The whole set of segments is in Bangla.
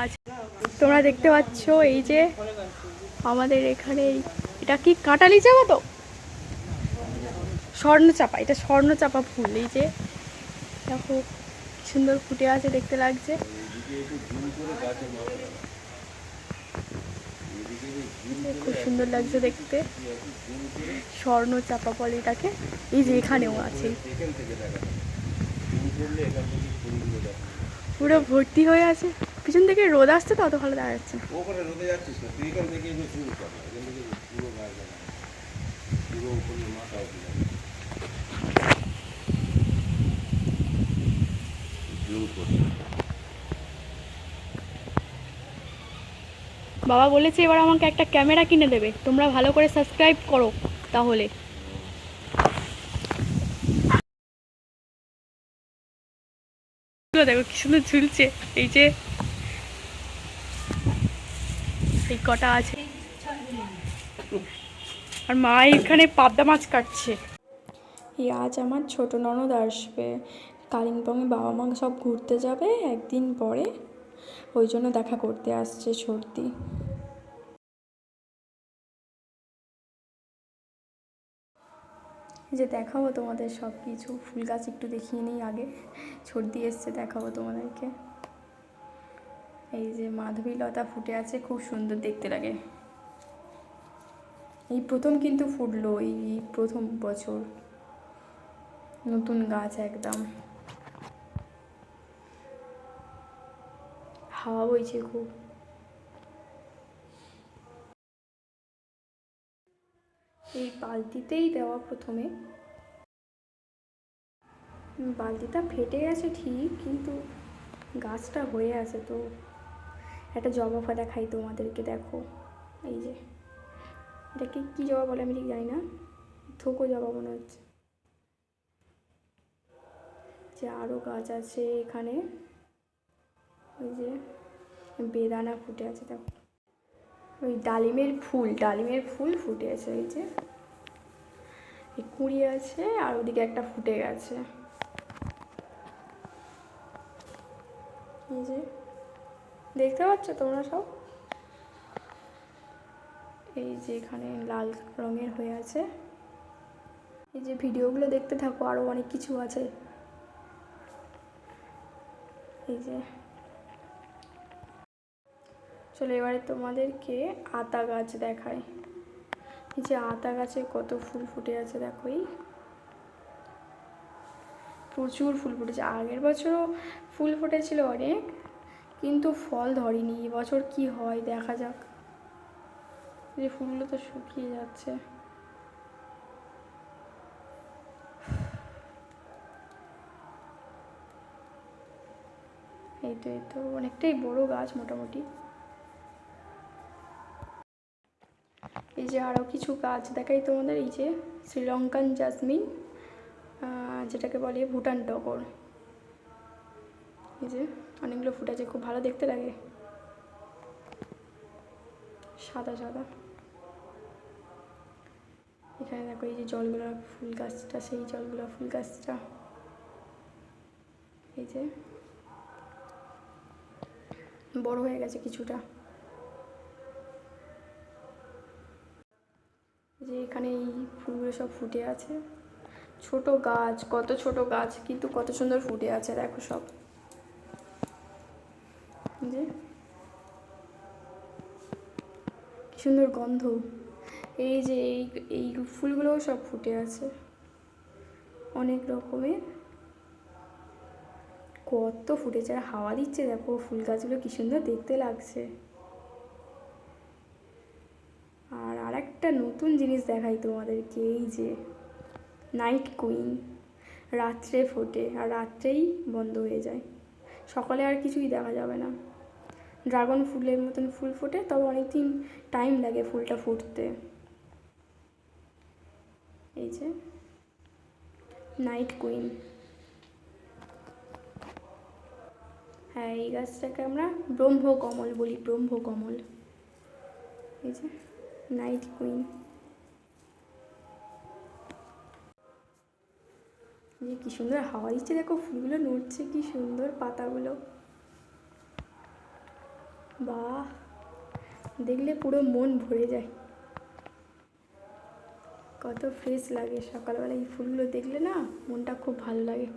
আচ্ছা, তোমরা দেখতে পাচ্ছ এই যে আমাদের এখানে এটা কি কাঁটালি চাপা, তো স্বর্ণচাপা, এটা স্বর্ণচাপা ফুল। এই যে দেখো সুন্দর ফুটে আছে, দেখতে লাগছে। খুব সুন্দর লাগছে দেখতে, স্বর্ণচাপা বলে এটাকে। এই যে এখানেও আছে, পুরো ভর্তি হয়ে আছে। পিছন থেকে রোদ আসছে তো অত ভালো দেখা যাচ্ছে না। বাবা বলেছে এবার আমাকে একটা ক্যামেরা কিনে দেবে, তোমরা ভালো করে সাবস্ক্রাইব করো তাহলে। দেখো কি সুন্দর ঝুলছে। এই যে এই কটা আছে, আর মা এখানে পাবদা মাছ কাটছে। এই আজ আমার ছোট ননদ আসবে কালিম্পংয়ে, বাবা মা সব ঘুরতে যাবে একদিন পরে, ওই জন্য দেখা করতে আসছে সর্দি। যে দেখাবো তোমাদের সব কিছু, ফুল গাছ একটু দেখিয়ে নিই আগে, সর্দি এসছে দেখাবো তোমাদেরকে। এই যে মাধবীলতা ফুটে আছে, খুব সুন্দর দেখতে লাগে। এই প্রথম কিন্তু ফুটলো, এই প্রথম বছর, নতুন গাছ একদম। হাওয়া বইছে খুব। এই বালতিতেই দেওয়া প্রথমে, বালতিটা ফেটে গেছে ঠিক, কিন্তু গাছটা হয়ে আছে। তো একটা জবা পাতা দেখাই তোমাদেরকে, দেখো এই যে এটাকে কী জবা বলে আমি ঠিক জানি না, থোকো জবা মনে হচ্ছে। যে আরও গাছ আছে এখানে, ওই যে বেদানা ফুটে আছে দেখো, ওই ডালিমের ফুল ফুটে আছে। এই যে এই কুঁড়ি আছে, আর ওদিকে একটা ফুটে গেছে। এই যে দেখতে পাচ্ছ তোমরা সব, এই যে এখানে লাল রঙের হয়ে আছে। এই যে ভিডিওগুলো দেখতে থাকো, আরও অনেক কিছু আছে। এই যে চলো এবারে তোমাদেরকে আতা গাছ দেখাই। এই যে আতা গাছে কত ফুল ফুটে আছে দেখো, এই প্রচুর ফুল ফুটেছে। আগের বছরও ফুল ফুটেছিল অনেক, কিন্তু ফল ধরেনি। এবছর কি হয় দেখা যাক। যে ফুলগুলো তো শুকিয়ে যাচ্ছে। এই তো অনেকটাই বড় গাছ মোটামুটি। এই যে আরও কিছু গাছ দেখাই তোমাদের, এই যে শ্রীলঙ্কান জাসমিন, যেটাকে বলে ভুটান টগর। এই যে অনেকগুলো ফুটেছে, খুব ভালো দেখতে লাগে, সাদা সাদা। এখানে দেখো এই যে জলগোলাপ ফুল গাছটা, সেই জলগোলাপ ফুল গাছটা। এই যে বড় হয়ে গেছে কিছুটা। যে এখানে এই ফুলগুলো সব ফুটে আছে, ছোট গাছ, কত ছোট গাছ কিন্তু কত সুন্দর ফুটে আছে দেখো সব। যে কি সুন্দর গন্ধ। এই যে এই ফুলগুলোও সব ফুটে আছে অনেক রকমের, কত ফুটেছে। আর হাওয়া দিচ্ছে দেখো, ফুল গাছগুলো কি সুন্দর দেখতে লাগছে। আর একটা নতুন জিনিস দেখাই তোমাদেরকে, এই যে নাইট কুইন, রাত্রে ফোটে আর রাত্রেই বন্ধ হয়ে যায়, সকালে আর কিছুই দেখা যাবে না। ড্রাগন ফুলের মতন ফুল ফোটে, তবে অনেকদিন টাইম লাগে ফুলটা ফুটতে। এই যে নাইট কুইন, হ্যাঁ এই গাছটাকে আমরা ব্রহ্মকমল বলি, ব্রহ্মকমল। এই যে নাইট কুইন। যে কী সুন্দর হাওয়া দিচ্ছে দেখো, ফুলগুলো নড়ছে কি সুন্দর পাতাগুলো। বাহ, দেখলে পুরো মন ভরে যায়, কত ফ্রেশ লাগে সকালবেলা এই ফুলগুলো দেখলে না, মনটা খুব ভালো লাগে।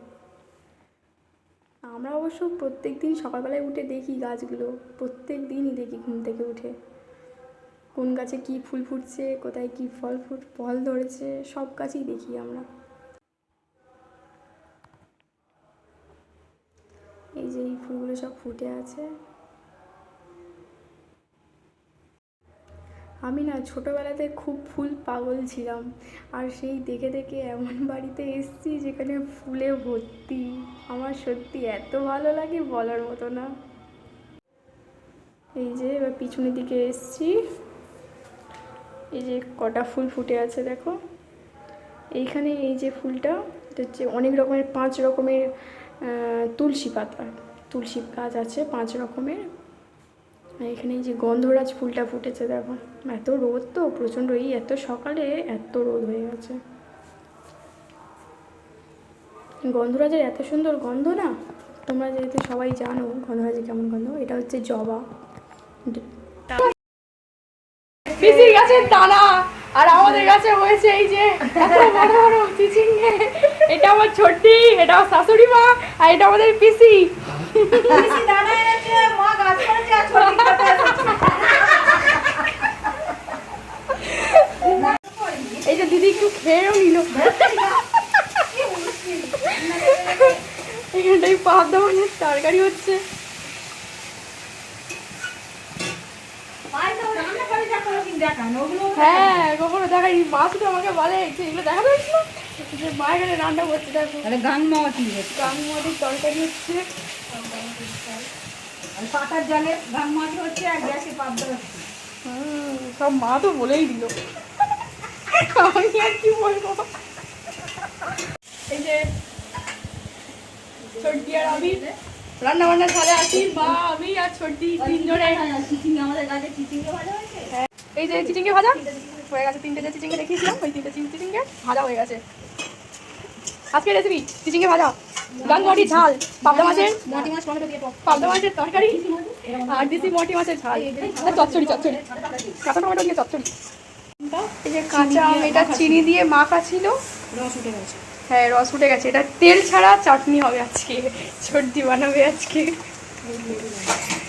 আমরা অবশ্য প্রত্যেক দিন সকালবেলায় উঠে দেখি গাছগুলো, প্রত্যেক দিনই দেখি ঘুম থেকে উঠে কোন গাছে কি ফুল ফুটছে, কোথায় কি ফল ধরেছে, সব গাছেই দেখি আমরা। এই যে এই ফুলগুলো সব ফুটে আছে। আমি না ছোটোবেলাতে খুব ফুল পাগল ছিলাম, আর সেই দেখে দেখে এমন বাড়িতে এসেছি যেখানে ফুলে ভর্তি। আমার সত্যি এত ভালো লাগে বলার মতো না। এই যে এবার পিছনের দিকে এসছি, এই যে কটা ফুল ফুটে আছে দেখো। এইখানে এই যে ফুলটা, এটা হচ্ছে অনেক রকমের 5 রকমের তুলসী পাতা, তুলসী গাছ আছে 5 রকমের। এখানে এই যে গন্ধরাজ ফুলটা ফুটেছে দেখো। এত রোদ তো প্রচণ্ড, এই এত সকালে এত রোদ হয়ে গেছে। গন্ধরাজের এত সুন্দর গন্ধ না, তোমরা যেহেতু সবাই জানো গন্ধরাজের কেমন গন্ধ। এটা হচ্ছে জবা, পিসির গাছের দানা, আর আমাদের কাছে হয়েছে এই যে এত বড় বড় চিচিঙ্গে। এটা আমার ছোটি, এটা আমার শাশুড়ি মা, আর এটা আমাদের পিসি। পিসি দানা এনেছে, মা গাছ করেছে, আর ছোটি কাটা আছে। এই যে দিদি একটু খেয়েও নিল। এখানটাই পাবদা মাছের তরকারি হচ্ছে। হ্যাঁ, কখনো দেখাই মা, শুধু আমাকে বলে এগুলো দেখা যাচ্ছে না, যে মা এখানে রান্না করছে দেখো। গাংমাটির তরকারি হচ্ছে, পাতার জলে গাংমাটি হচ্ছে, আর গ্যাসে পাবদা হচ্ছে। সব মা তো বলেই দিল, আমি আর কি বলবো। এই যে ছোট্টি আর আমি রান্না বান্না ছাড়ে আছি, মা আমি আর ছোট্টি 3 জনে। আমাদের গাছে চিচিঙ্গে ভাজা হয়েছে। এই যে চিচিঙ্গে ভাজা হয়ে গেছে, 3টে যে চিচিঙ্গে দেখিয়েছিলাম ওই 3টে চিচিঙ্গে ভাজা হয়ে গেছে। আজকের রেসিপি চিচিঙ্গে ভাজা, গাংমাটি ঝাল, পাবদা মাছের পাবদা মাছের তরকারি, আর দিছি মটি মাছের ঝাল, চচ্চড়ি কাঁচা টমেটো দিয়ে চচ্চড়ি। এই যে কাঁচা আম, এটা চিনি দিয়ে মাখা ছিল, রস উঠে গেছে। হ্যাঁ রস উঠে গেছে। এটা তেল ছাড়া চাটনি হবে আজকে, ছোট্টি বানাবে আজকে।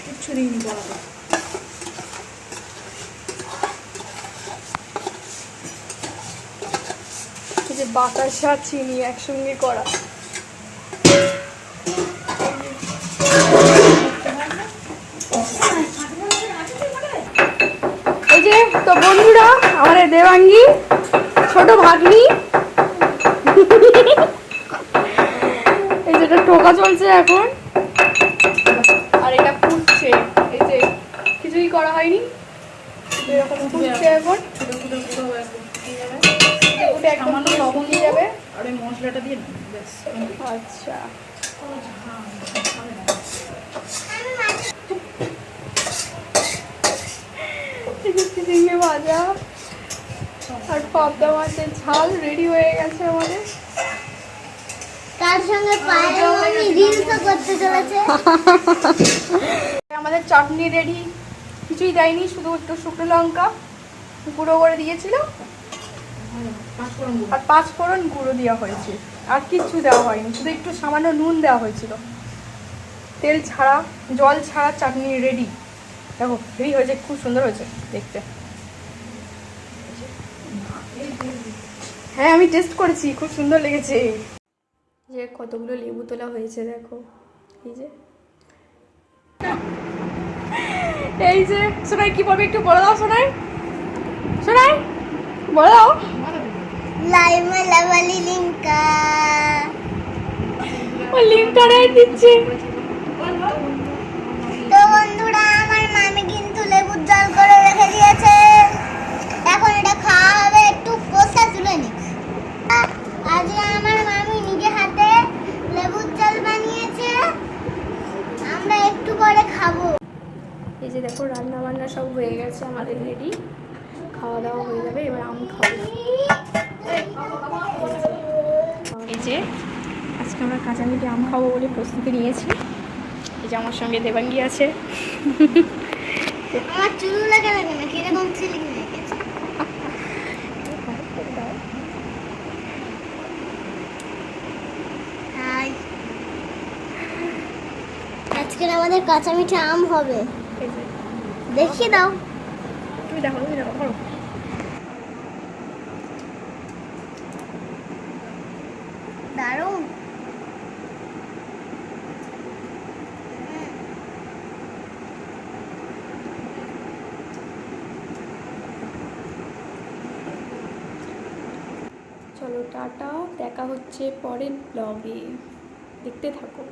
কিচ্ছু দিইনি বলাতে। এই যে বাতাসা চিনি একসঙ্গে করা। এই যে তো বন্ধুরা, আমাদের দেবাঙ্গী ছোট ভাগ্নি, এই যেটা টোকা চলছে এখন, আর এটা ফুটছে। এই যে কিছুই করা হয়নি, এরকম ফুটছে এখন। সামান্য লবণ দিয়ে যাবে, আর ওই মশলাটা দিয়ে ব্যাস। আচ্ছা, চিচিঙ্গে ভাজা আর পাবদা মাছের ঝাল রেডি হয়ে গেছে আমাদের। তার সঙ্গে পায়েল মামি রিলসও করতে চলেছে। আমাদের চাটনি রেডি, কিছুই দেয়নি, শুধু একটু শুকনো লঙ্কা গুঁড়ো করে দিয়েছিল, আর 5 ফোড়ন গুঁড়ো দেওয়া হয়েছে, আর কিচ্ছু দেওয়া হয়নি, শুধু একটু সামান্য নুন দেওয়া হয়েছিল। তেল ছাড়া জল ছাড়া চাটনি রেডি। দেখো রেডি হয়েছে, খুব সুন্দর হয়েছে দেখতে। হ্যাঁ আমি টেস্ট করেছি, খুব সুন্দর লেগেছে। যে কতগুলো লেবু তোলা হয়েছে দেখো, এই যে এই যে সোনাই কি বলবে একটু বলে দাও। সোনাই বলে দাও। লাইমা লাভালি লিঙ্কা, ও লিঙ্কটা দিচ্ছে। তো বন্ধুরা, আমার মামি কিন্তু লেবুর জল করে রেখে দিয়েছে, এখন এটা খাওয়া হবে। একটু পোস্তা তুলে নি। আজকে আমার মামি নিজে হাতে লেবুর জল বানিয়েছে, আমরা একটু পরে খাবো। এই যে দেখো রান্না বান্না সব হয়ে গেছে আমাদের রেডি, খাওয়া দাওয়া হয়ে যাবে, এবার আম খাবো। এই যে আজকে আমরা কাঁচা মিঠে আম খাবো বলে প্রস্তুতি নিয়েছি। এই যে আমার সঙ্গে দেবাঙ্গী আছে, আমার চুল লাগে না কিরকম সিলিং লেগেছে। হাই, আজকে আমাদের কাঁচা মিঠা আম হবে, এই যে দেখিয়ে দাও। তুমি দেখো ধরো। দারুণ। চলো টাটা, দেখা হচ্ছে পরের ব্লগে, দেখতে থাকো।